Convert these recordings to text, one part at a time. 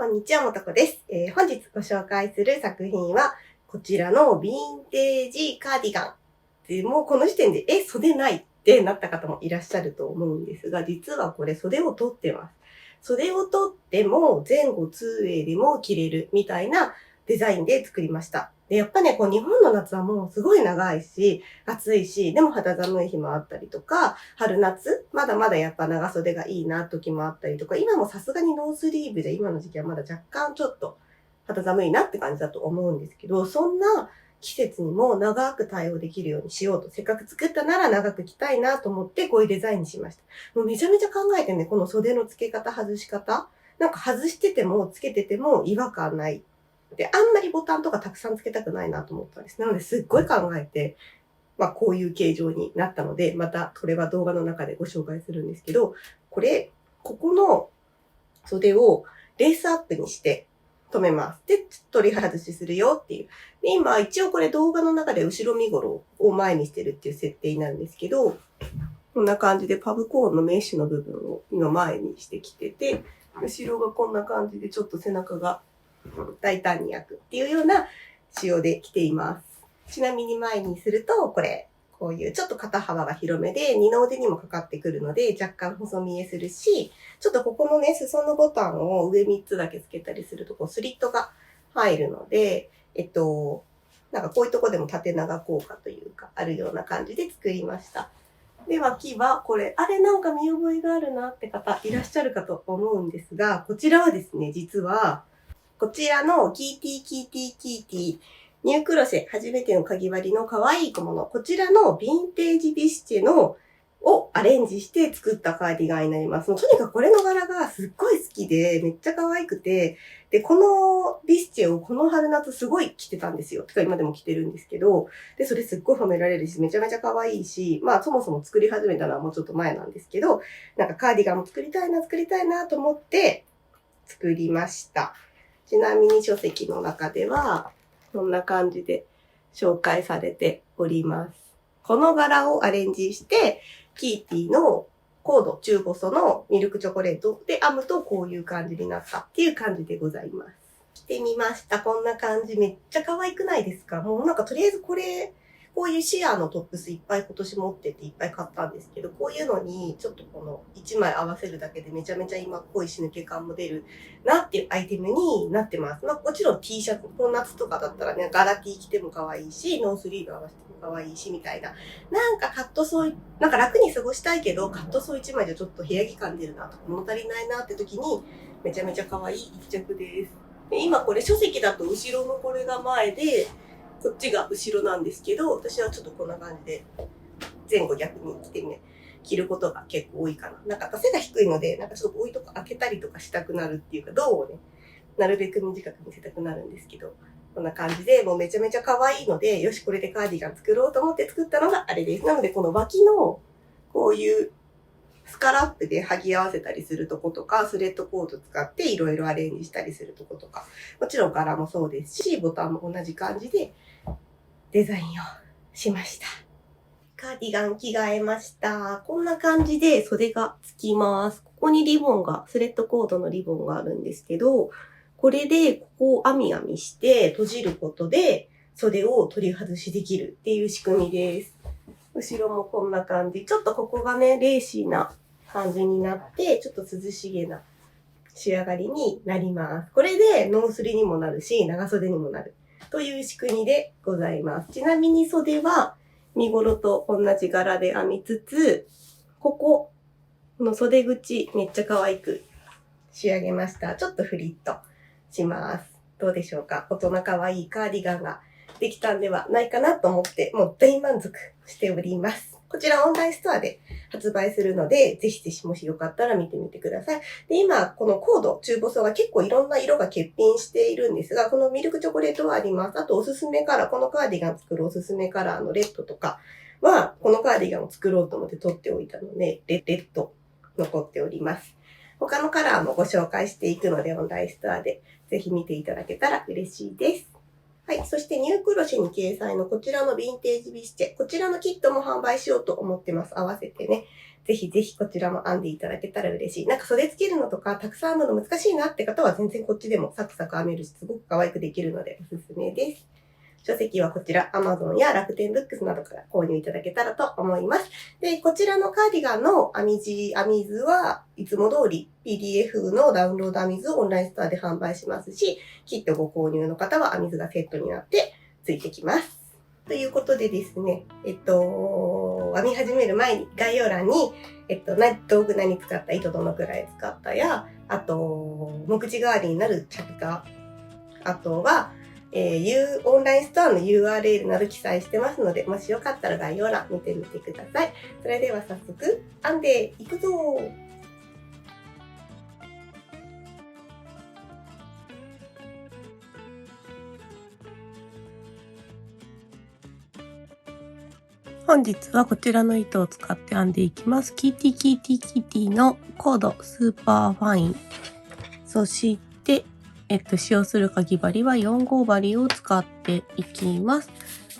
んにちは、もとこです。本日ご紹介する作品は、こちらのヴィンテージカーディガン。でもうこの時点で、袖ないってなった方もいらっしゃると思うんですが、実はこれ袖を取ってます。袖を取っても前後 2way でも着れるみたいなデザインで作りました。で、やっぱね、こう日本の夏はもうすごい長いし、暑いし、でも肌寒い日もあったりとか、春夏、まだまだやっぱ長袖がいいな時もあったりとか、今もさすがにノースリーブで今の時期はまだ若干ちょっと肌寒いなって感じだと思うんですけど、そんな季節にも長く対応できるようにしようと、せっかく作ったなら長く着たいなと思ってこういうデザインにしました。もうめちゃめちゃ考えてね、この袖の付け方、外し方、なんか外してても付けてても違和感ない。で、あんまりボタンとかたくさんつけたくないなと思ったんです。なので、すっごい考えて、こういう形状になったので、またこれは動画の中でご紹介するんですけど、ここの袖をレースアップにして留めます。で、取り外しするよっていう。で、今、一応これ動画の中で後ろ身ごろを前にしてるっていう設定になるんですけど、こんな感じでパブコーンのメッシュの部分を今前にしてきてて、後ろがこんな感じでちょっと背中が大胆に焼くっていうような仕様で着ています。ちなみに前にすると、こういうちょっと肩幅が広めで二の腕にもかかってくるので若干細見えするし、ちょっとここのね、裾のボタンを上3つだけつけたりするとこうスリットが入るので、なんかこういうとこでも縦長効果というかあるような感じで作りました。で、脇はこれ、なんか見覚えがあるなって方いらっしゃるかと思うんですが、こちらはですね、実はこちらのキーティニュークロシェ初めてのかぎ針の可愛い小物。こちらのヴィンテージビスチェをアレンジして作ったカーディガンになります。とにかくこれの柄がすっごい好きで、めっちゃ可愛くて、で、このビスチェをこの春夏すごい着てたんですよ。てか今でも着てるんですけど、で、それすっごい褒められるし、めちゃめちゃ可愛いし、そもそも作り始めたのはもうちょっと前なんですけど、なんかカーディガンも作りたいなと思って作りました。ちなみに書籍の中では、こんな感じで紹介されております。この柄をアレンジして、キーティのコード中細のミルクチョコレートで編むとこういう感じになったっていう感じでございます。着てみました。こんな感じ。めっちゃ可愛くないですか？もうなんかとりあえずこういうシアーのトップスいっぱい今年持ってていっぱい買ったんですけど、こういうのにちょっとこの1枚合わせるだけでめちゃめちゃ今っぽい死ぬ気感も出るなっていうアイテムになってます。もちろん T シャツ、この夏とかだったらね、ガラ T 着ても可愛いし、ノースリーブ合わせても可愛いし、みたいな。なんかカットソー、なんか楽に過ごしたいけど、カットソー1枚じゃちょっと部屋着感出るなとか、物足りないなって時に、めちゃめちゃ可愛い一着です。で今これ書籍だと後ろのこれが前で、こっちが後ろなんですけど、私はちょっとこんな感じで前後逆に着てね、着ることが結構多いかな。なんか背が低いので、なんかちょっとこういうとこ開けたりとかしたくなるっていうか、胴をね、なるべく短く見せたくなるんですけど、こんな感じでもうめちゃめちゃ可愛いので、よし、これでカーディガン作ろうと思って作ったのがあれです。なのでこの脇のこういうスカラップで剥ぎ合わせたりするとことか、スレッドコード使っていろいろアレンジしたりするとことか、もちろん柄もそうですし、ボタンも同じ感じでデザインをしました。カーディガン着替えました。こんな感じで袖がつきます。ここにリボンが、スレッドコードのリボンがあるんですけど、これでここを編み編みして閉じることで袖を取り外しできるっていう仕組みです。後ろもこんな感じ。ちょっとここがね、レーシーな感じになって、ちょっと涼しげな仕上がりになります。これでノースリにもなるし、長袖にもなるという仕組みでございます。ちなみに袖は身ごろと同じ柄で編みつつ、この袖口めっちゃ可愛く仕上げました。ちょっとフリッとします。どうでしょうか？大人可愛いカーディガンができたんではないかなと思って、もう大満足しております。こちらオンラインストアで発売するので、ぜひぜひもしよかったら見てみてください。で、今、このコード、中細が結構いろんな色が欠品しているんですが、このミルクチョコレートはあります。あとおすすめカラー、このカーディガン作るおすすめカラーのレッドとかは、このカーディガンを作ろうと思って取っておいたので、レッド残っております。他のカラーもご紹介していくので、オンラインストアでぜひ見ていただけたら嬉しいです。はい。そしてニュークロシェに掲載のこちらのヴィンテージビスチェ。こちらのキットも販売しようと思ってます。合わせてね。ぜひぜひこちらも編んでいただけたら嬉しい。なんか袖つけるのとかたくさん編むの難しいなって方は全然こっちでもサクサク編めるし、すごく可愛くできるのでおすすめです。書籍はこちら Amazon や楽天ブックスなどから購入いただけたらと思います。で、こちらのカーディガンの編み図はいつも通り PDF のダウンロード編み図をオンラインストアで販売しますし、キットご購入の方は編み図がセットになってついてきます。ということでですね、編み始める前に概要欄に、道具何使った糸どのくらい使ったや、あと、目次代わりになるチャプター、あとは、オンラインストアの URL など記載してますので、もしよかったら概要欄見てみてください。それでは早速、編んでいくぞー。本日はこちらの糸を使って編んでいきます。キティのコードスーパーファイン。そして、使用するかぎ針は4号針を使っていきます。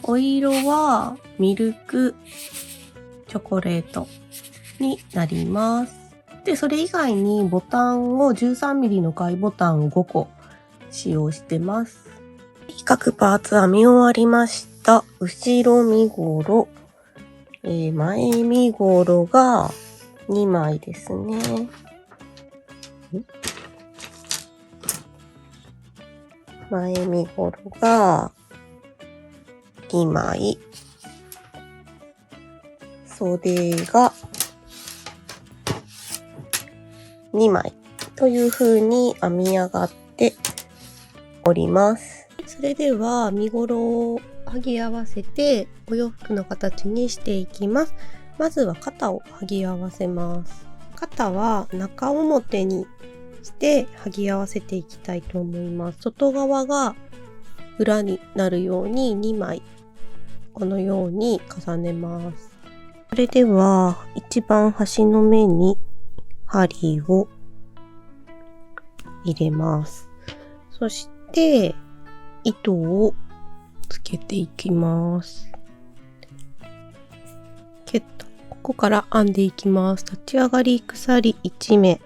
お色はミルクチョコレートになります。で、それ以外にボタンを 13mm の外ボタンを5個使用してます。各パーツ編み終わりました。後ろ身ごろ。前身ごろが2枚ですね。前身ごろが2枚。袖が2枚という風に編み上がっております。それでは身ごろを剥ぎ合わせてお洋服の形にしていきます。まずは肩を剥ぎ合わせます。肩は中表にして剥ぎ合わせていきたいと思います。外側が裏になるように2枚このように重ねます。それでは一番端の目に針を入れます。そして糸をつけていきます。ここから編んでいきます。立ち上がり鎖1目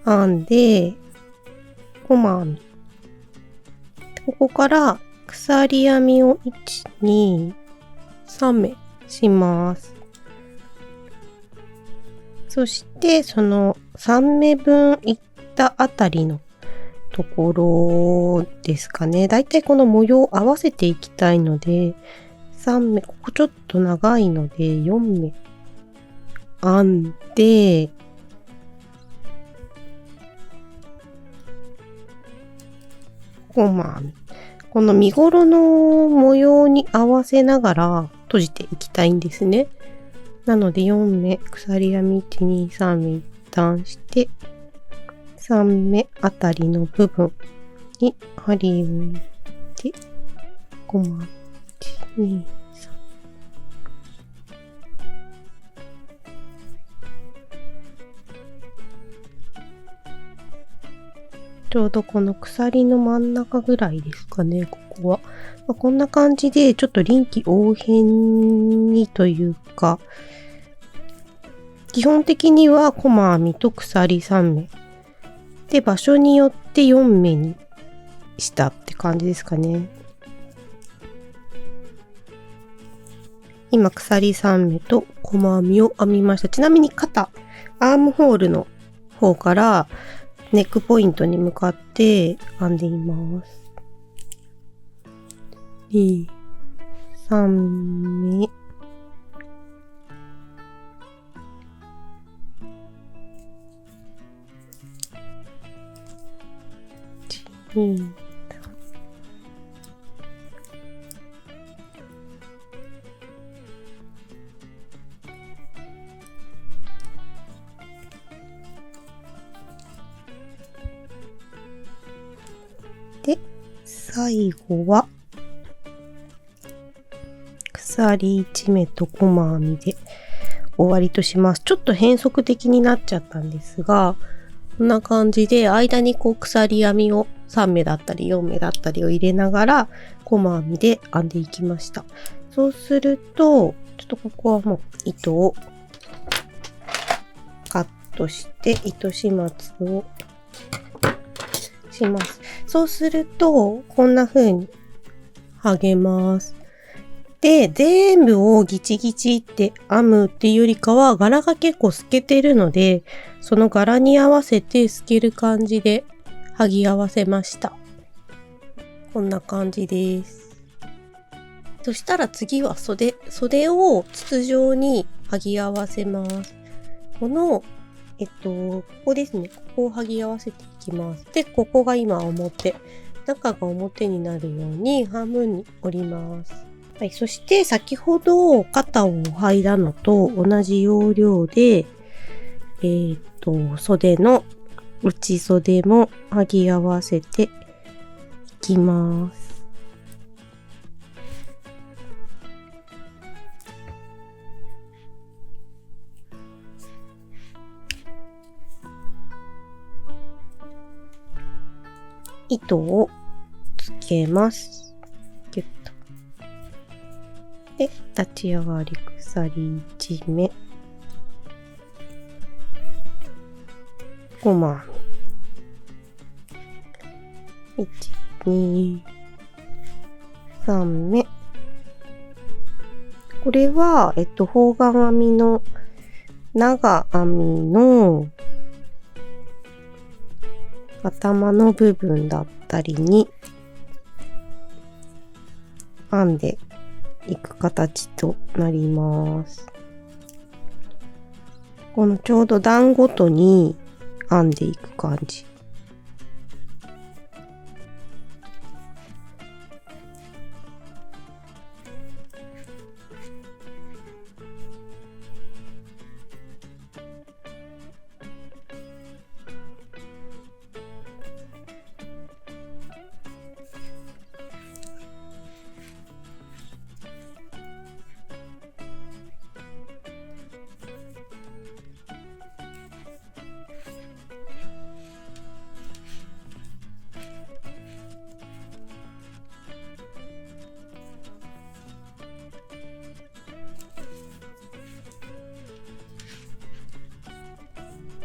編んで細編み。ここから鎖編みを1、2、3目します。そしてその3目分いったあたりのところですかね。だいたいこの模様を合わせていきたいので、3目、ここちょっと長いので4目編んで、細編み。この身ごろの模様に合わせながら閉じていきたいんですね。なので4目、鎖編み1、2、3目一旦して、3目あたりの部分に針を入れて、細編み1、2、3。ちょうどこの鎖の真ん中ぐらいですかね、ここは。こんな感じで、ちょっと臨機応変にというか、基本的には細編みと鎖3目。で、場所によって4目にしたって感じですかね。今、鎖3目と細編みを編みました。ちなみに肩、アームホールの方から、ネックポイントに向かって編んでいます。2、3目。1、2、で、最後は鎖1目と細編みで終わりとします。ちょっと変則的になっちゃったんですが、こんな感じで間にこう鎖編みを3目だったり4目だったりを入れながら細編みで編んでいきました。そうすると、ちょっとここはもう糸をとして糸始末をします。そうすると、こんな風に剥げます。で、全部をギチギチって編むっていうよりかは、柄が結構透けてるので、その柄に合わせて透ける感じで剥ぎ合わせました。こんな感じです。そしたら次は袖を筒状に剥ぎ合わせます。この、ここですね。ここを剥ぎ合わせていきます。で、ここが今表。中が表になるように半分に折ります。はい。そして先ほど肩を剥いだのと同じ要領で、袖の内袖も剥ぎ合わせていきます。糸をつけます。ギュッと。で、立ち上がり鎖1目。5枚。1、2、3目。これは、方眼編みの長編みの頭の部分だったりに編んでいく形となります。このちょうど段ごとに編んでいく感じ。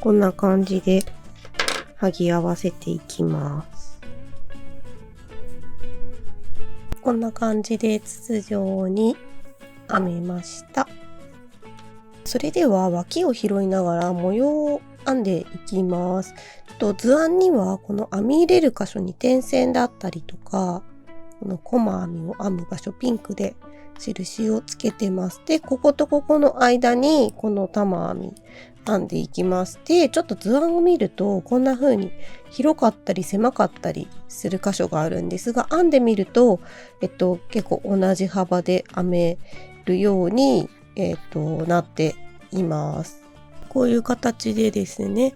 こんな感じで剥ぎ合わせていきます。こんな感じで筒状に編めました。それでは脇を拾いながら模様を編んでいきます。図案にはこの編み入れる箇所に点線だったりとか、このコマ編みを編む場所ピンクで印をつけてます。で、こことここの間にこの玉編み編んでいきます。で、ちょっと図案を見るとこんな風に広かったり狭かったりする箇所があるんですが、編んでみると、結構同じ幅で編めるように、なっています。こういう形でですね、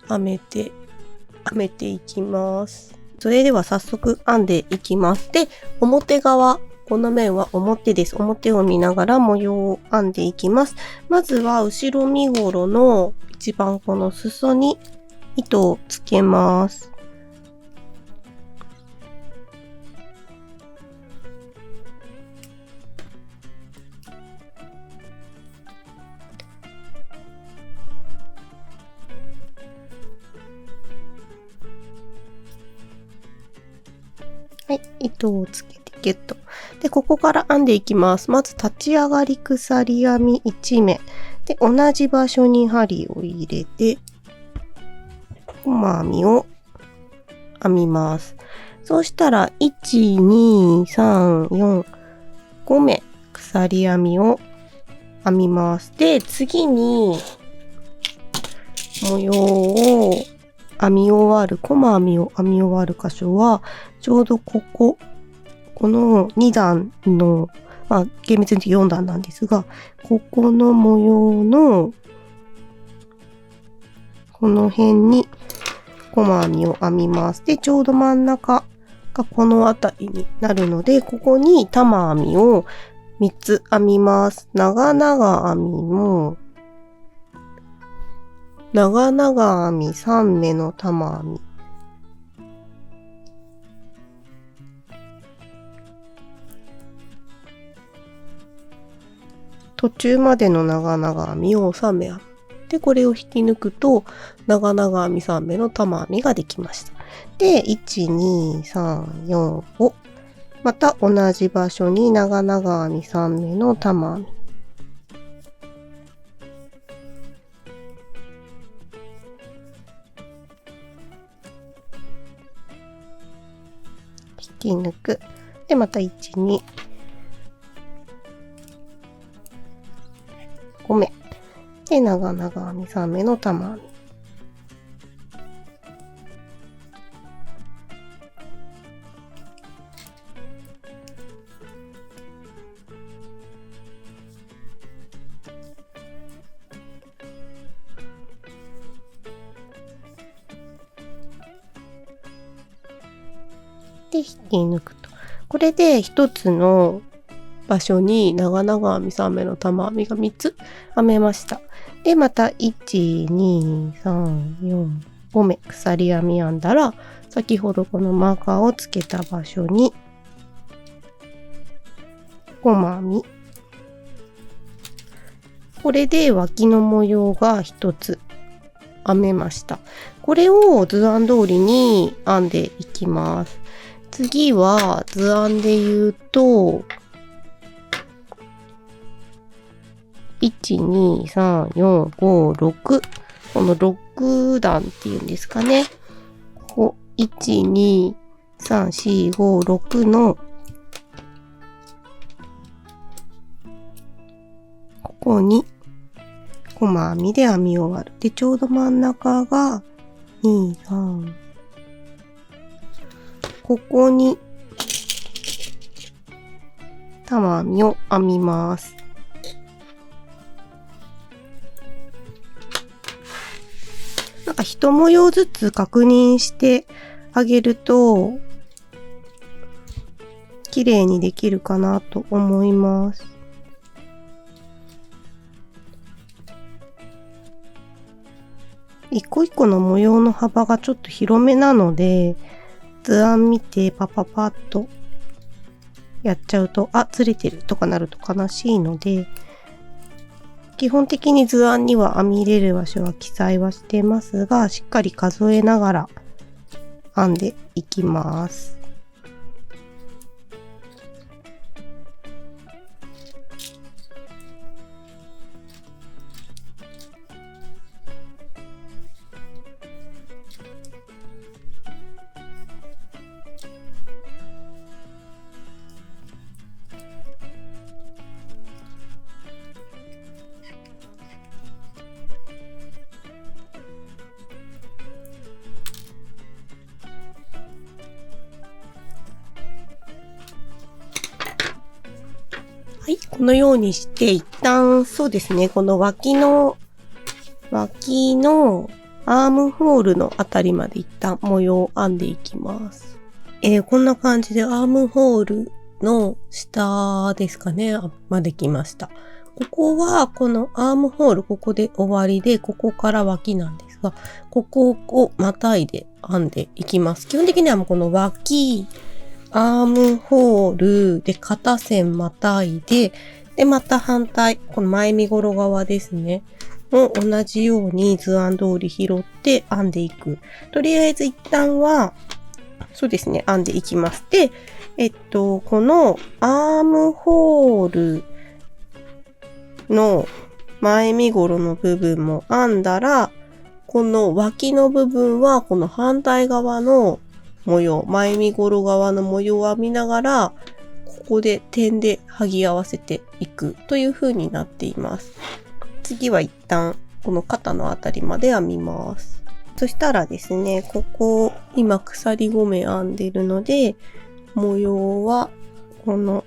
編めていきます。それでは早速編んでいきます。で、表側、この面は表です。表を見ながら模様を編んでいきます。まずは後ろ身ごろの一番この裾に糸をつけます。はい、糸をつけてギュッと。で、ここから編んでいきます。まず立ち上がり鎖編み1目。で、同じ場所に針を入れて、コマ編みを編みます。そうしたら、1、2、3、4、5目鎖編みを編みます。で、次に、模様を編み終わる、コマ編みを編み終わる箇所は、ちょうどこの2段の、厳密に言うと4段なんですが、ここの模様の、この辺に、コマ編みを編みます。で、ちょうど真ん中がこの辺りになるので、ここに玉編みを3つ編みます。長々編みの、長々編み3目の玉編み。途中までの長々編みを3目編む。で、これを引き抜くと、長々編み3目の玉編みができました。で、1、2、3、4、5。また同じ場所に長々編み3目の玉編み。引き抜く。で、また1、2、5目。で、長々編み3目の玉編み。で、引き抜くと。これで一つの場所に長々編み3目の玉編みが3つ編めました。で、また1、2、3、4、5目鎖編み編んだら、先ほどこのマーカーをつけた場所に5編み。これで脇の模様が1つ編めました。これを図案通りに編んでいきます。次は図案で言うと、1、2、3、4、5、6。この6段っていうんですかね。ここ、1、2、3、4、5、6の、ここに、細編みで編み終わる。で、ちょうど真ん中が、2、3、ここに、玉編みを編みます。なんか一模様ずつ確認してあげると、綺麗にできるかなと思います。一個一個の模様の幅がちょっと広めなので、図案見てパパパッとやっちゃうと、あ、ずれてるとかなると悲しいので、基本的に図案には編み入れる場所は記載はしてますが、しっかり数えながら編んでいきます。はい、このようにして一旦そうですね、この脇のアームホールのあたりまで一旦模様を編んでいきます。こんな感じでアームホールの下ですかね、まで来ました。ここはこのアームホール、ここで終わりで、ここから脇なんですが、ここをまたいで編んでいきます。基本的にはもうこの脇、アームホールで肩線またいで、で、また反対、この前身頃側ですね。も同じように図案通り拾って編んでいく。とりあえず一旦は、そうですね、編んでいきます。で、このアームホールの前身頃の部分も編んだら、この脇の部分はこの反対側の模様、前身頃側の模様を編みながら、ここで点で剥ぎ合わせていくという風になっています。次は一旦この肩のあたりまで編みます。そしたらですね、ここ今鎖5目編んでるので、模様はこの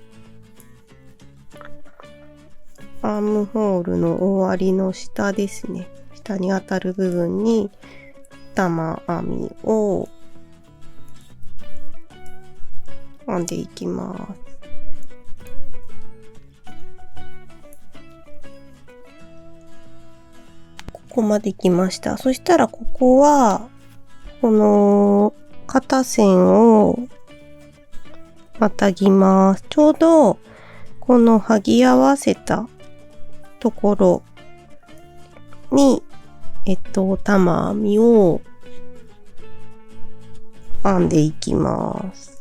アームホールの終わりの下ですね。下に当たる部分に玉編みを編んでいきます。ここまで来ました。そしたらここは、この肩線をまたぎます。ちょうどこの剥ぎ合わせたところに玉編みを編んでいきます。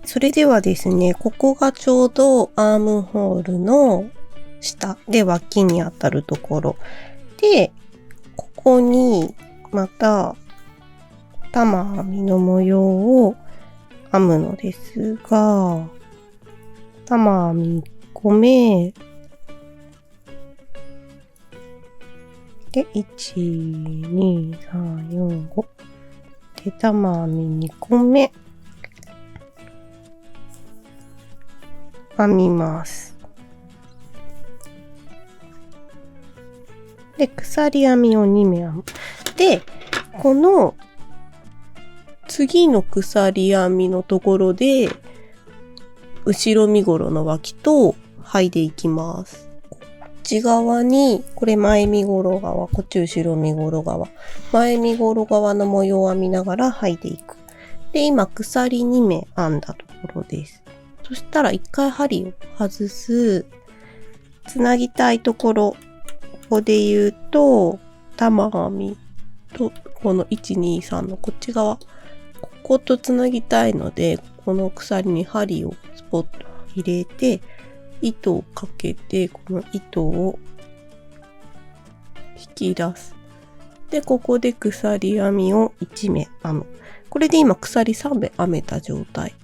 それではですね、ここがちょうどアームホールの下で脇に当たるところで、ここにまた玉編みの模様を編むのですが、玉編み1個目で、1、2、3、4、5で、玉編み2個目編みます。で、鎖編みを2目編む。で、この次の鎖編みのところで、後ろ身ごろの脇と剥いでいきます。こっち側に、これ前身ごろ側、こっち後ろ身ごろ側。前身ごろ側の模様を編みながら剥いでいく。で、今鎖2目編んだところです。そしたら一回針を外す。つなぎたいところ、ここで言うと、玉編みと、この1、2、3のこっち側、こことつなぎたいので、この鎖に針をスポッと入れて、糸をかけて、この糸を引き出す。で、ここで鎖編みを1目編む。これで今鎖3目編めた状態。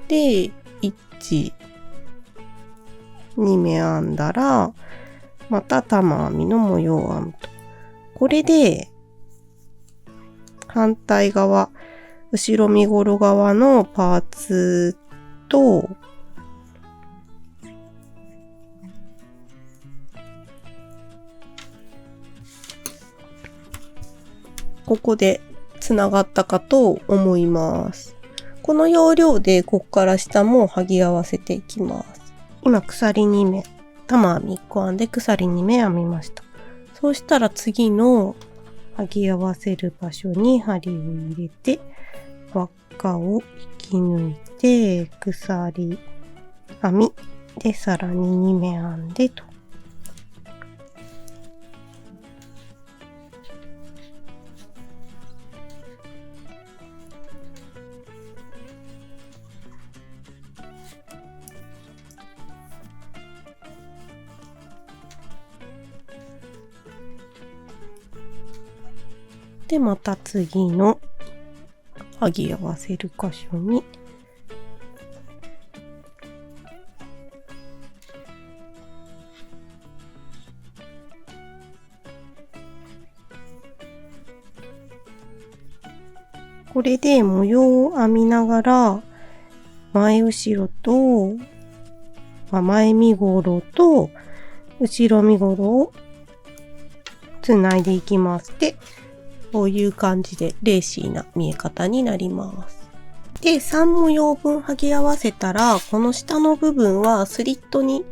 で、1、2目編んだら、また玉編みの模様を編むと。これで、反対側、後ろ身ごろ側のパーツと、ここでつながったかと思います。この要領でここから下も剥ぎ合わせていきます。今鎖2目、玉編み1個編んで鎖2目編みました。そうしたら次の剥ぎ合わせる場所に針を入れて、輪っかを引き抜いて、鎖編みでさらに2目編んでと。で、また次の剥ぎ合わせる箇所にこれで模様を編みながら前後ろと、前身ごろと後ろ身ごろをつないでいきます。で、こういう感じでレーシーな見え方になります。で、3模様分剥ぎ合わせたら、この下の部分はスリットに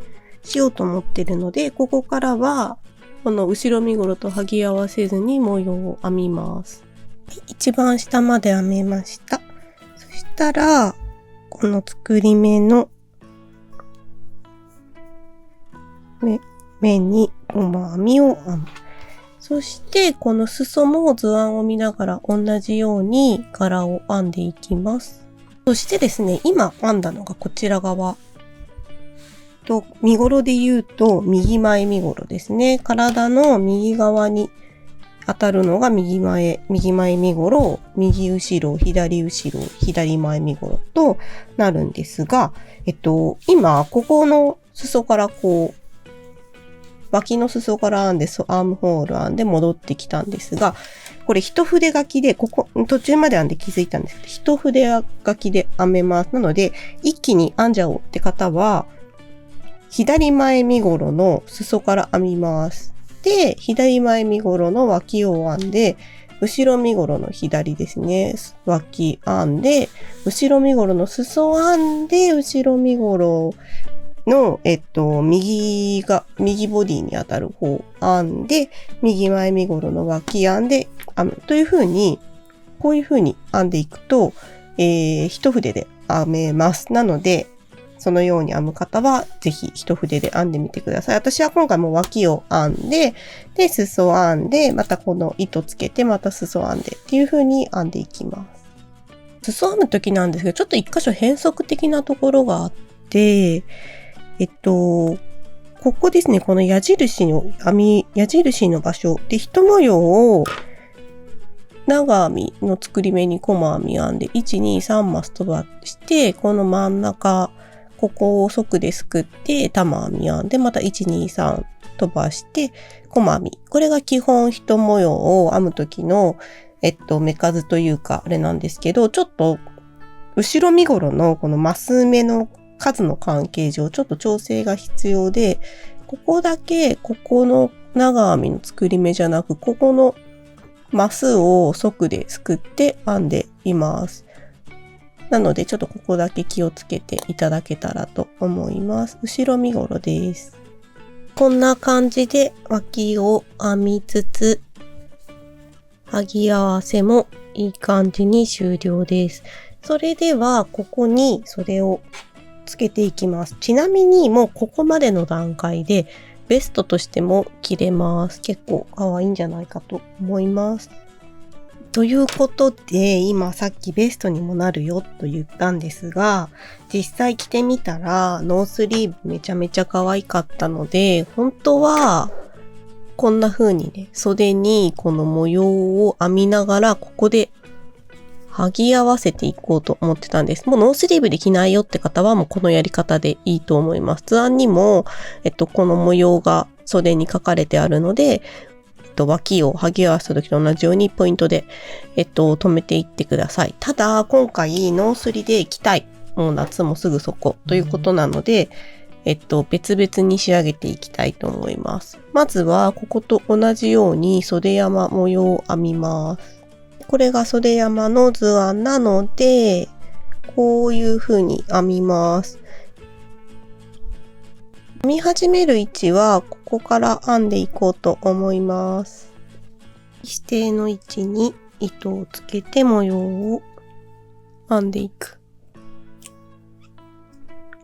しようと思ってるので、ここからはこの後ろ身ごろと剥ぎ合わせずに模様を編みます。一番下まで編めました。そしたら、この作り目の面にゴマ編みを編む。そして、この裾も図案を見ながら同じように柄を編んでいきます。そしてですね、今編んだのがこちら側。身ごろで言うと、右前身ごろですね。体の右側に当たるのが右前身ごろ、右後ろ、左後ろ、左前身ごろとなるんですが、今、ここの裾からこう、脇の裾から編んで、アームホール編んで戻ってきたんですが、これ一筆書きで、ここ、途中まで編んで気づいたんですけど、一筆書きで編めます。なので、一気に編んじゃおうって方は、左前身ごろの裾から編みます。で、左前身ごろの脇を編んで、後ろ身ごろの左ですね。脇編んで、後ろ身ごろの裾を編んで、後ろ身ごろの、右ボディに当たる方編んで、右前身頃の脇編んで編むという風に、こういう風に編んでいくと、一筆で編めます。なので、そのように編む方は、ぜひ一筆で編んでみてください。私は今回も脇を編んで、で、裾編んで、またこの糸つけて、また裾編んでっていう風に編んでいきます。裾編むときなんですけど、ちょっと一箇所変則的なところがあって、ここですね、この矢印の場所で、一模様を長編みの作り目に細編み編んで、1、2、3マス飛ばして、この真ん中、ここを側ですくって、玉編み編んで、また1、2、3飛ばして、細編み。これが基本一模様を編むときの、目数というか、あれなんですけど、ちょっと、後ろ身頃のこのマス目の数の関係上、ちょっと調整が必要で、ここだけ、ここの長編みの作り目じゃなく、ここのマスを側ですくって編んでいます。なので、ちょっとここだけ気をつけていただけたらと思います。後ろ身頃です。こんな感じで脇を編みつつ、はぎ合わせもいい感じに終了です。それでは、ここに袖をつけていきます。ちなみにもうここまでの段階でベストとしても着れます。結構可愛いんじゃないかと思います。ということで、今さっきベストにもなるよと言ったんですが、実際着てみたらノースリーブめちゃめちゃ可愛かったので、本当はこんな風にね、袖にこの模様を編みながらここではぎ合わせていこうと思ってたんです。もうノースリーブで着ないよって方はもうこのやり方でいいと思います。図案にも、この模様が袖に書かれてあるので、脇をはぎ合わせた時と同じようにポイントで、留めていってください。ただ、今回ノースリで着たい。もう夏もすぐそこということなので、別々に仕上げていきたいと思います。まずは、ここと同じように袖山模様を編みます。これが袖山の図案なので、こういう風に編みます。編み始める位置は、ここから編んでいこうと思います。指定の位置に糸をつけて模様を編んでいく。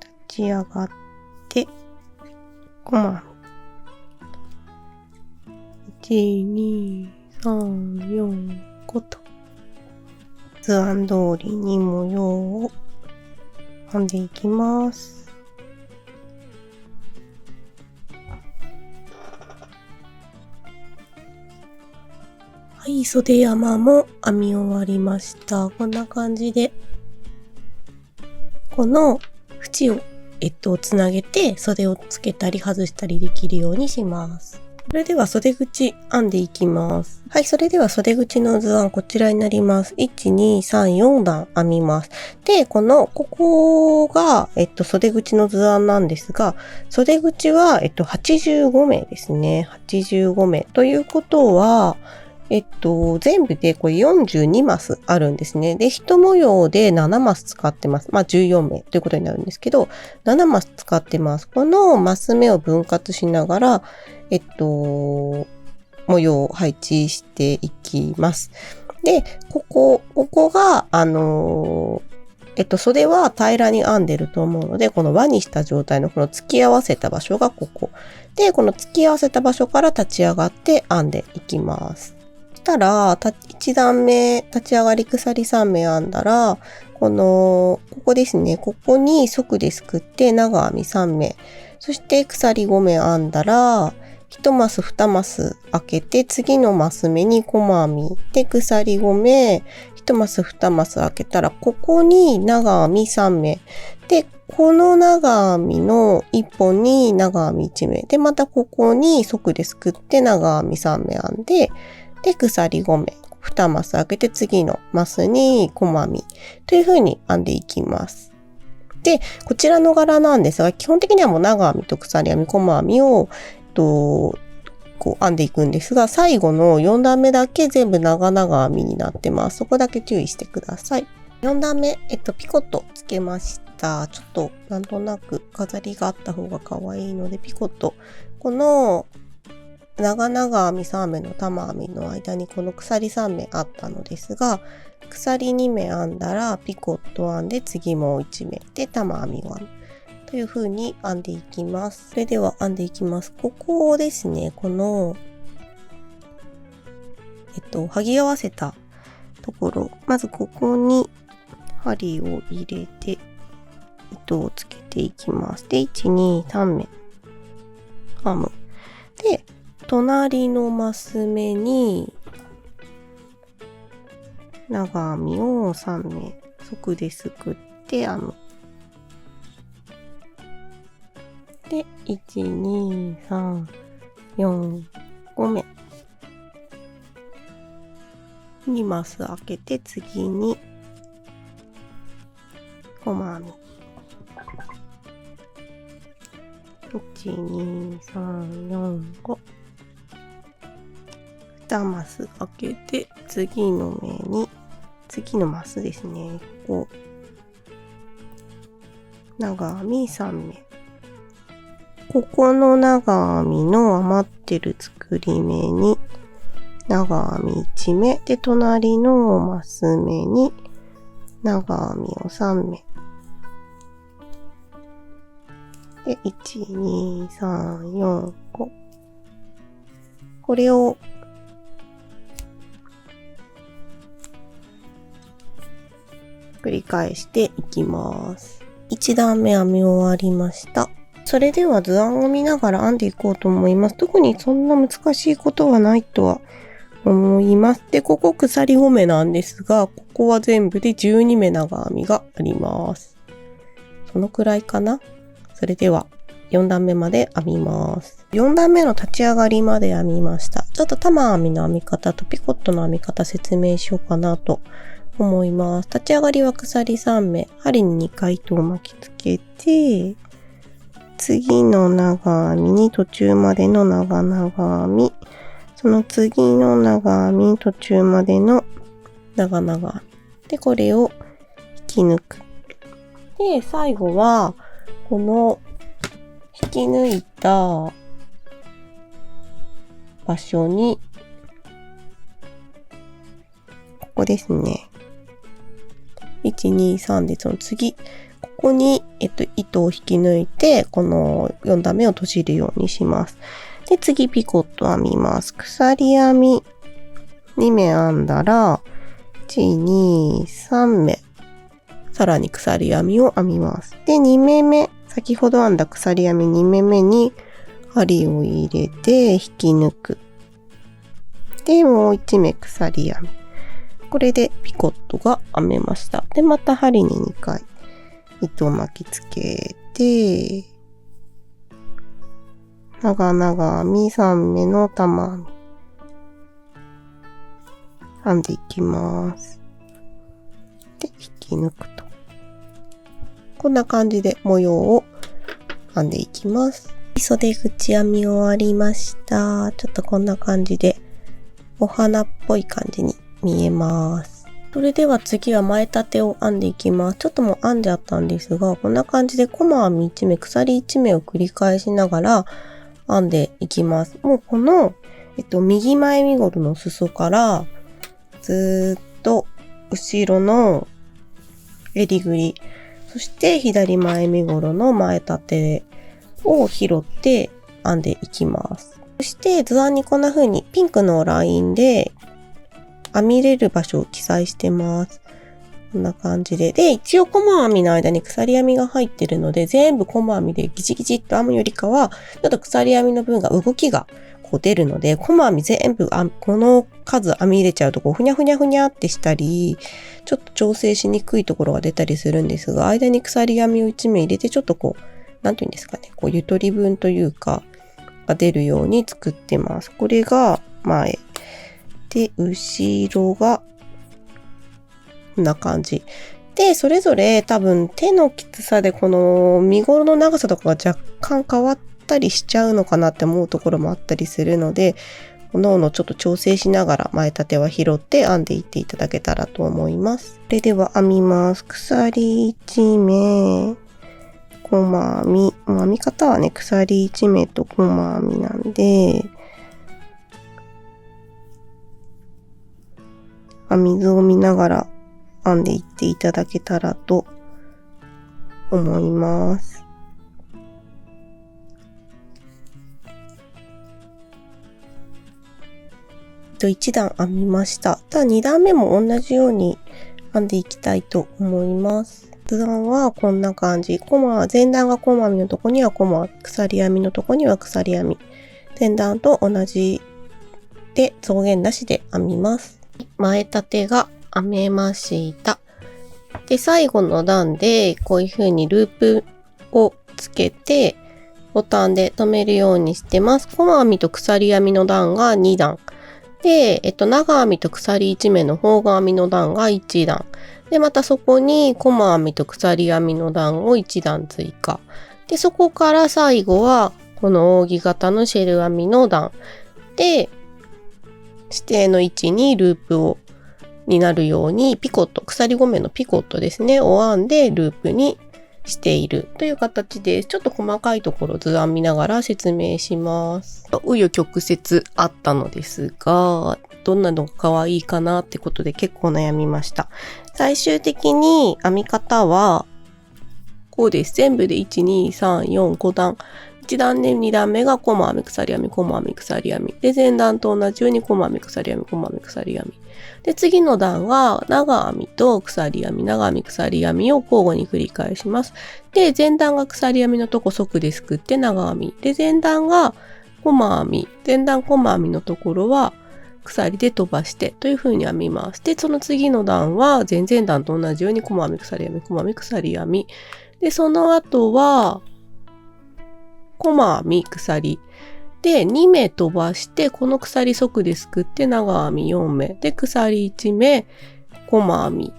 立ち上がって、細編み。1、2、3、4、5と。図案通りに模様を編んでいきます。はい、袖山も編み終わりました。こんな感じで、この縁を、つなげて袖をつけたり外したりできるようにします。それでは袖口編んでいきます。はい、それでは袖口の図案こちらになります。1、2、3、4段編みます。で、ここが、袖口の図案なんですが、袖口は、85目ですね。85目。ということは、全部でこれ42マスあるんですね。で、一模様で7マス使ってます。まあ14目ということになるんですけど、7マス使ってます。このマス目を分割しながら、模様を配置していきます。で、ここが、袖は平らに編んでると思うので、この輪にした状態のこの突き合わせた場所がここ。で、この突き合わせた場所から立ち上がって編んでいきます。そしたら、1段目、立ち上がり鎖3目編んだら、ここですね。ここに側ですくって長編み3目。そして鎖5目編んだら、1マス2マス開けて、次のマス目に細編み。で、鎖5目、1マス2マス開けたら、ここに長編み3目。で、この長編みの1本に長編み1目。で、またここに側ですくって長編み3目編んで、で、鎖5目。2マス開けて次のマスに細編み。という風に編んでいきます。で、こちらの柄なんですが、基本的にはもう長編みと鎖編み、細編みを、こう編んでいくんですが、最後の4段目だけ全部長々編みになってます。そこだけ注意してください。4段目、ピコットつけました。ちょっとなんとなく飾りがあった方が可愛いので、ピコット。この長々編み3目の玉編みの間にこの鎖3目あったのですが、鎖2目編んだらピコット編んで次もう1目で玉編みを編むという風に編んでいきます。それでは編んでいきます。ここですね、この剥ぎ合わせたところ、まずここに針を入れて糸をつけていきます。で、1、2、3目編む。で、隣のマス目に長編みを3目側ですくって編む。で、1、2、3、4、5目。2マス開けて次に細編み。1、2、3、4、5。2マス開けて次の目に、次のマスですね。こう。長編み3目。ここの長編みの余ってる作り目に、長編み1目で隣のマス目に長編みを3目で1、2、3、4、5これを繰り返していきます。1段目編み終わりました。それでは図案を見ながら編んでいこうと思います。特にそんな難しいことはないとは思います。で、ここ鎖5目なんですが、ここは全部で12目長編みがあります。そのくらいかな。それでは4段目まで編みます。4段目の立ち上がりまで編みました。ちょっと玉編みの編み方とピコットの編み方説明しようかなと思います。立ち上がりは鎖3目、針に2回糸を巻きつけて、次の長編みに途中までの長々編み、その次の長編み、途中までの長々編み。で、これを引き抜く。で、最後は、この引き抜いた場所に、ここですね。1、2、3でその次、ここに、糸を引き抜いて、この4段目を閉じるようにします。で、次ピコット編みます。鎖編み2目編んだら、1、2、3目。さらに鎖編みを編みます。で、2目目、先ほど編んだ鎖編み2目目に針を入れて引き抜く。で、もう1目鎖編み。これでピコットが編めました。で、また針に2回糸を巻きつけて、長々編み3目の玉編み編んでいきます。で、引き抜くと。こんな感じで模様を編んでいきます。袖口編み終わりました。ちょっとこんな感じでお花っぽい感じに見えます。それでは次は前立てを編んでいきます。ちょっともう編んであったんですが、こんな感じで細編み1目、鎖1目を繰り返しながら編んでいきます。もうこの、右前身ごろの裾からずっと後ろの襟ぐり、そして左前身ごろの前立てを拾って編んでいきます。そして図案にこんな風にピンクのラインで編み入れる場所を記載してます。こんな感じで。で、一応細編みの間に鎖編みが入ってるので、全部細編みでギチギチっと編むよりかは、ちょっと鎖編みの分が動きがこう出るので、細編み全部この数編み入れちゃうとこうふにゃふにゃふにゃってしたり、ちょっと調整しにくいところが出たりするんですが、間に鎖編みを1目入れてちょっとこう、なんていうんですかね、こうゆとり分というか、が出るように作ってます。これが前。で、後ろが、こんな感じ。で、それぞれ多分手のきつさでこの身ごろの長さとかが若干変わったりしちゃうのかなって思うところもあったりするので、おのおのちょっと調整しながら前立ては拾って編んでいっていただけたらと思います。それでは編みます。鎖1目、細編み。編み方はね、鎖1目と細編みなんで、編み図を見ながら編んでいっていただけたらと思います。1段編みました。2段目も同じように編んでいきたいと思います。図案はこんな感じ。前段が細編みのとこには鎖編みのとこには鎖編み。前段と同じで増減なしで編みます。前立てが編めました。で、最後の段でこういう風にループをつけてボタンで留めるようにしてます。細編みと鎖編みの段が2段。で、長編みと鎖1目の方が編みの段が1段。で、またそこに細編みと鎖編みの段を1段追加。で、そこから最後はこの扇形のシェル編みの段。で、指定の位置にループになるように鎖5目のピコットですね、を編んでループにしているという形です。ちょっと細かいところ図案見ながら説明します。紆余曲折あったのですが、どんなのが可愛いかなってことで結構悩みました。最終的に編み方はこうです。全部で1、2、3、4、5段。1段目、2段目が細編み、鎖編み、細編み、鎖編み。で、前段と同じように細編み、鎖編み、細編み、鎖編み。で、次の段は長編みと鎖編み、長編み、鎖編みを交互に繰り返します。で、前段が鎖編みのとこ即ですくって長編み。で、前段が細編み、前段細編みのところは鎖で飛ばしてという風に編みます。で、その次の段は前々段と同じように細編み、鎖編み、細編み、鎖編み。で、その後は細編み、鎖。で、2目飛ばして、この鎖即ですくって長編み4目。で、鎖1目、細編み。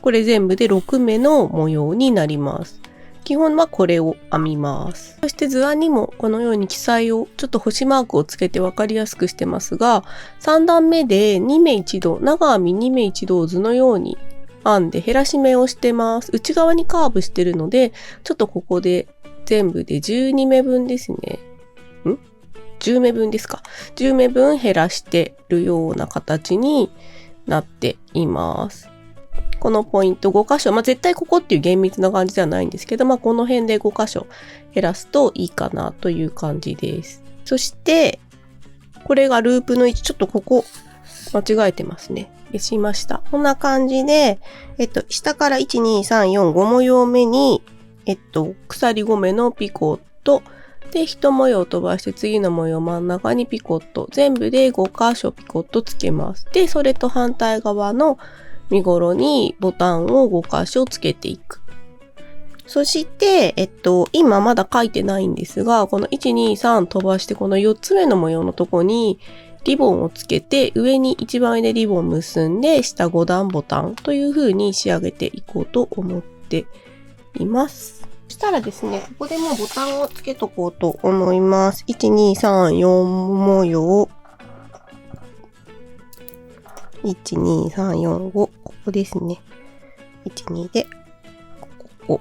これ全部で6目の模様になります。基本はこれを編みます。そして図案にもこのように記載を、ちょっと星マークをつけて分かりやすくしてますが、3段目で2目1度、長編み2目1度を図のように編んで減らし目をしてます。内側にカーブしてるので、ちょっとここで全部で12目分ですね。10目分ですか。10目分減らしてるような形になっています。このポイント5箇所、絶対ここっていう厳密な感じではないんですけど、この辺で5箇所減らすといいかなという感じです。そして、これがループの位置、ちょっとここ間違えてますね。消しました。こんな感じで、下から1、2、3、4、5模様目に、鎖5目のピコット、で、1模様飛ばして次の模様真ん中にピコット。全部で5箇所ピコットつけます。で、それと反対側の身ごろにボタンを5箇所つけていく。そして、今まだ書いてないんですが、この1、2、3飛ばしてこの4つ目の模様のとこにリボンをつけて上に一番上でリボン結んで下5段ボタンという風に仕上げていこうと思っています。そしたらですね、ここでもうボタンをつけとこうと思います。1、2、3、4模様。1、2、3、4、5。ここですね。1、2で、ここ。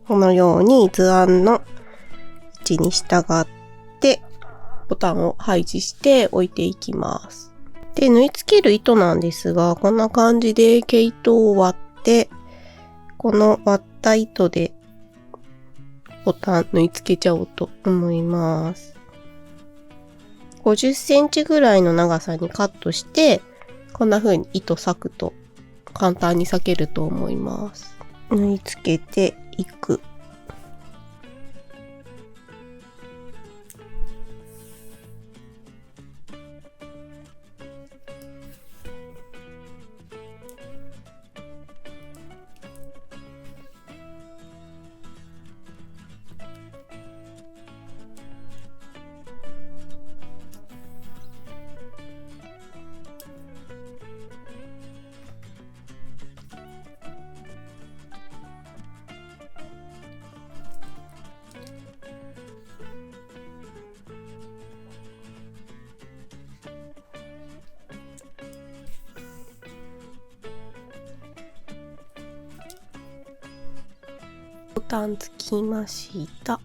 このように図案の位置に従ってボタンを配置して置いていきます。で、縫い付ける糸なんですが、こんな感じで毛糸を割って、この割った糸でボタン縫い付けちゃおうと思います。50センチぐらいの長さにカットして、こんな風に糸裂くと簡単に裂けると思います。縫い付けていく。ボタンつきました。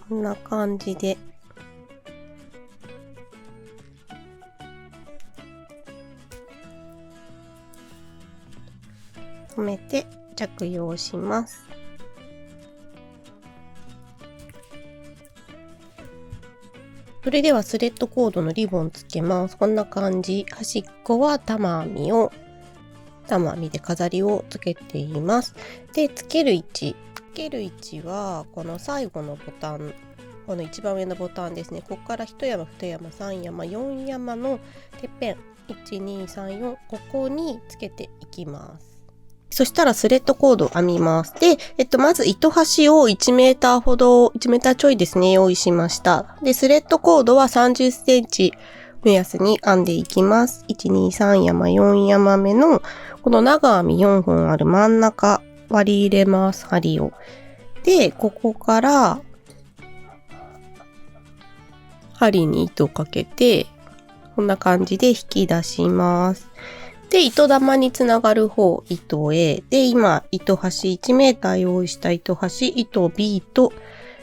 こんな感じで。留めて着用します。それではスレッドコードのリボンつけます。こんな感じ。端っこは玉編みで飾りをつけています。で、つける位置はこの最後のボタン、この一番上のボタンですね。ここから1山、2山、3山、4山のてっぺん、1、2、3、4、ここにつけていきます。そしたらスレッドコードを編みます。で、まず糸端を1メーターほど、1メーターちょいですね、用意しました。で、スレッドコードは30センチ目安に編んでいきます。1、2、3山、4山目の、この長編み4本ある真ん中、割り入れます、針を。で、ここから、針に糸をかけて、こんな感じで引き出します。で、糸玉につながる方、糸 A。で、今、糸端1メーター用意した糸端、糸 B と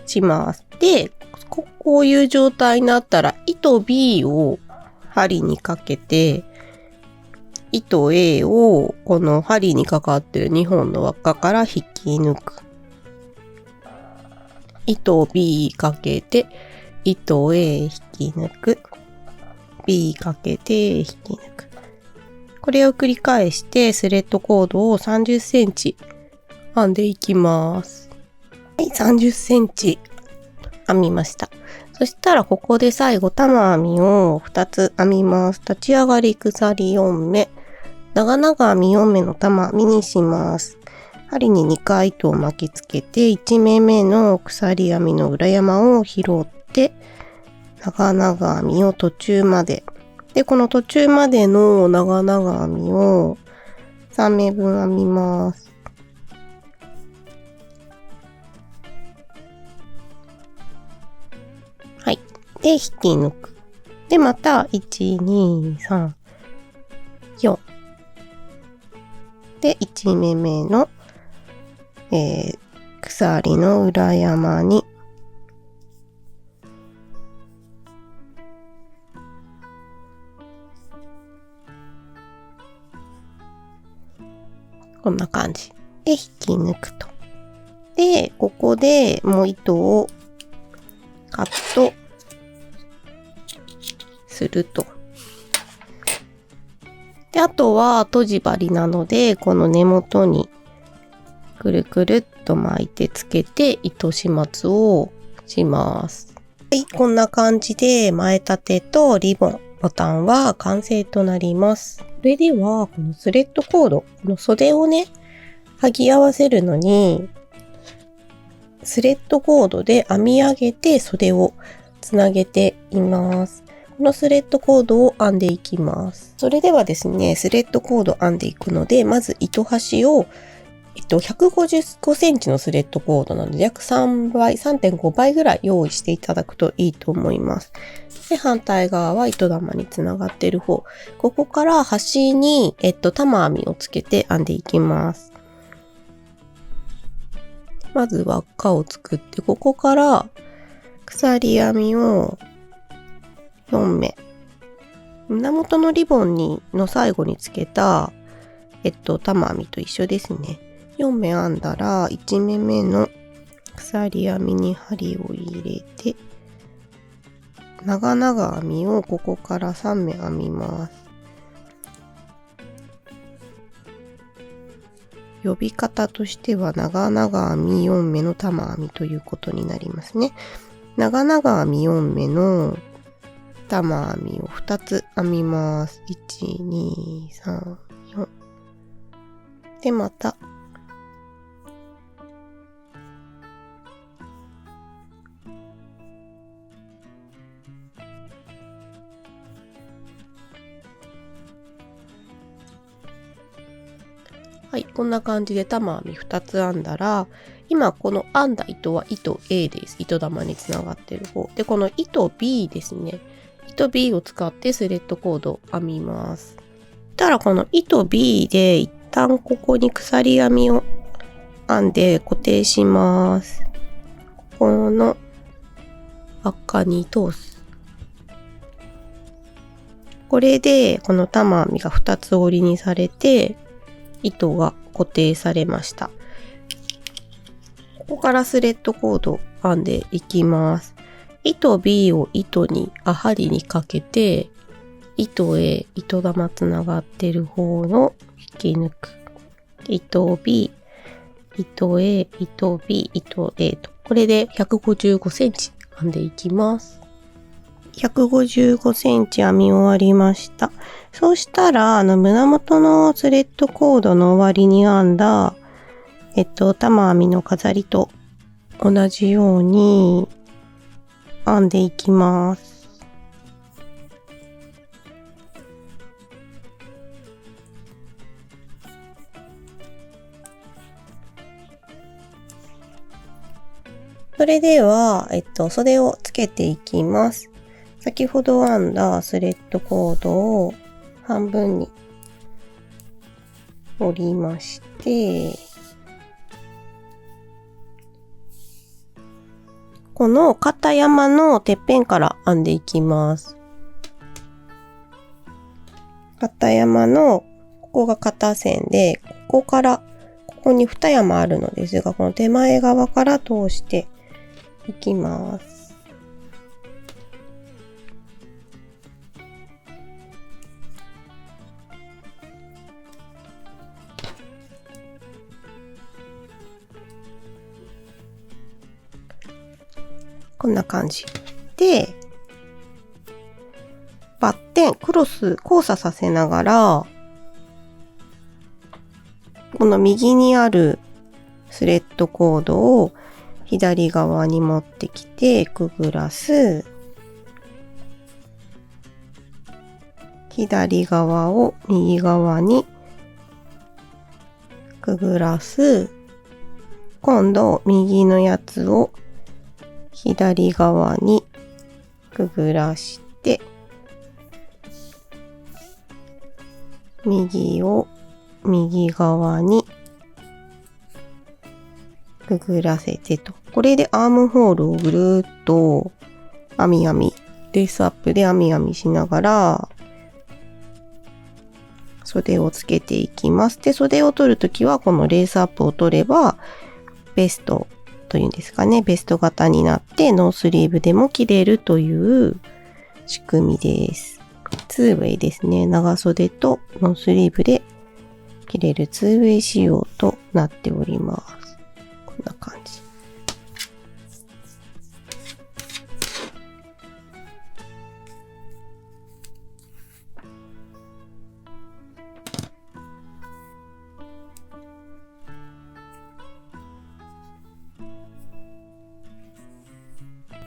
します。で、こういう状態になったら、糸 B を針にかけて、糸 A をこの針にかかってる2本の輪っかから引き抜く。糸 B かけて、糸 A 引き抜く。B かけて引き抜く。これを繰り返してスレッドコードを30センチ編んでいきます。はい、30センチ編みました。そしたらここで最後玉編みを2つ編みます。立ち上がり鎖4目、長々編み4目の玉編みにします。針に2回糸を巻きつけて1目目の鎖編みの裏山を拾って長々編みを途中まで。で、この途中までの長々編みを3目分編みます。はい。で、引き抜く。で、また、1、2、3、4。で、1目目の、鎖の裏山にこんな感じで引き抜くと。で、ここでもう糸をカットすると。で、あとは閉じ針なので、この根元にくるくるっと巻いてつけて糸始末をします。はい、こんな感じで前立てとリボン、ボタンは完成となります。それでは、このスレッドコード、この袖をね、剥ぎ合わせるのに、スレッドコードで編み上げて袖をつなげています。このスレッドコードを編んでいきます。それではですね、スレッドコード編んでいくので、まず糸端を、155センチのスレッドコードなので、約3倍、3.5 倍ぐらい用意していただくといいと思います。で、反対側は糸玉につながっている方。ここから端に、玉編みをつけて編んでいきます。まず輪っかを作って、ここから鎖編みを4目。胸元のリボンの最後につけた、玉編みと一緒ですね。4目編んだら、1目目の鎖編みに針を入れて、長々編みをここから3目編みます。呼び方としては長々編み4目の玉編みということになりますね。長々編み4目の玉編みを2つ編みます。1、2、3、4。で、またはい、こんな感じで玉編み2つ編んだら、今この編んだ糸は糸 A です。糸玉につながってる方。で、この糸 B ですね。糸 B を使ってスレッドコードを編みます。そしたらこの糸 B で一旦ここに鎖編みを編んで固定します。この赤に通す。これでこの玉編みが2つ折りにされて糸が固定されました。ここからスレッドコード編んでいきます。糸 B を針にかけて、糸 A、糸玉つながってる方の引き抜く。糸 B、糸 A、糸 B、糸 A と。これで155センチ編んでいきます。155センチ編み終わりました。そうしたら、胸元のスレッドコードの終わりに編んだ、玉編みの飾りと同じように編んでいきます。それでは、袖をつけていきます。先ほど編んだスレッドコードを半分に折りまして、この肩山のてっぺんから編んでいきます。肩山のここが肩線で、ここに2山あるのですが、この手前側から通していきます。こんな感じ。で、バッテン、交差させながら、この右にあるスレッドコードを左側に持ってきてくぐらす。左側を右側にくぐらす。今度右のやつを左側にくぐらして、右を右側にくぐらせてと。これでアームホールをぐるーっとレースアップで編み編みしながら袖をつけていきます。で、袖を取るときはこのレースアップを取ればベストというんですかね、ベスト型になってノースリーブでも着れるという仕組みです。2way ですね。長袖とノースリーブで着れる 2way 仕様となっております。こんな感じ。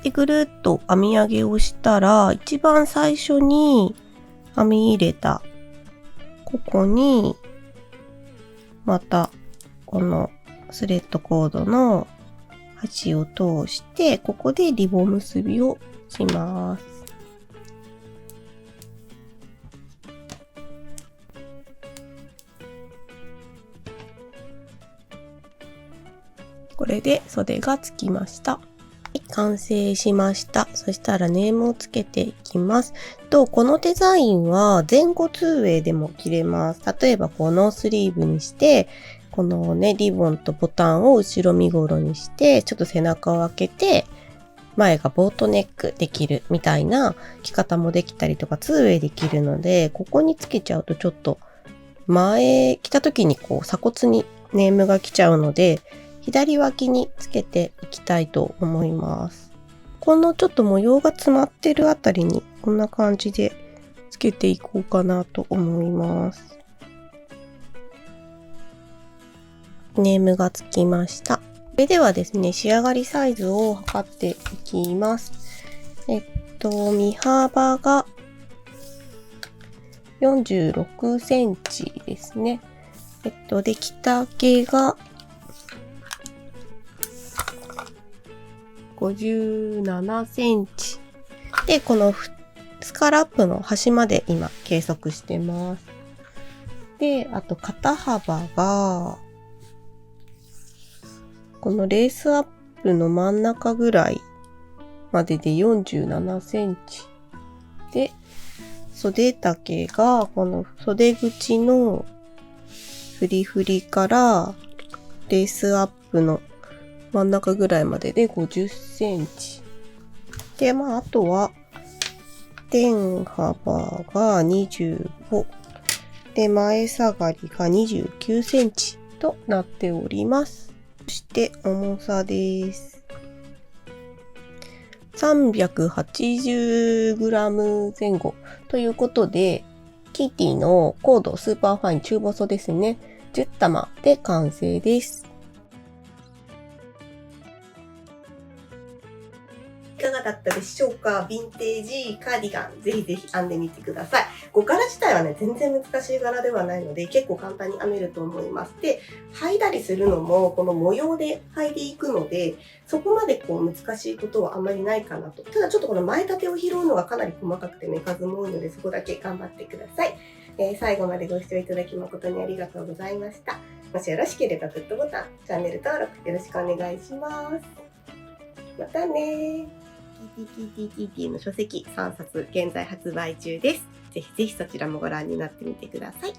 で、ぐるっと編み上げをしたら、一番最初に編み入れたここにまたこのスレッドコードの端を通して、ここでリボン結びをします。これで袖がつきました。完成しました。そしたらネームをつけていきます。このデザインは前後 2way でも着れます。例えばこのスリーブにして、このね、リボンとボタンを後ろ身ごろにして、ちょっと背中を開けて、前がボートネックできるみたいな着方もできたりとか 2way できるので、ここにつけちゃうとちょっと前着た時にこう鎖骨にネームが来ちゃうので、左脇につけていきたいと思います。このちょっと模様が詰まってるあたりにこんな感じでつけていこうかなと思います。ネームがつきました。それではですね、仕上がりサイズを測っていきます。身幅が46センチですね。で、着丈が57センチ。で、このスカラップの端まで今計測してます。で、あと肩幅がこのレースアップの真ん中ぐらいまでで47センチ。で、袖丈がこの袖口のフリフリからレースアップの真ん中ぐらいまでで50センチ。で、あとは点幅が25。で、前下がりが29センチとなっております。そして重さです。380g 前後ということで、キティのコードスーパーファイン中細ですね。10玉で完成です。いかがだったでしょうか？ヴィンテージカーディガン、ぜひぜひ編んでみてください。柄自体はね、全然難しい柄ではないので、結構簡単に編めると思います。で、剥いだりするのも、この模様で剥いでいくので、そこまで難しいことはあまりないかなと。ただちょっとこの前立てを拾うのがかなり細かくてね、数も多いので、そこだけ頑張ってください。最後までご視聴いただき誠にありがとうございました。もしよろしければグッドボタン、チャンネル登録よろしくお願いします。またね。TTTTT の書籍3冊現在発売中です。ぜひぜひそちらもご覧になってみてください。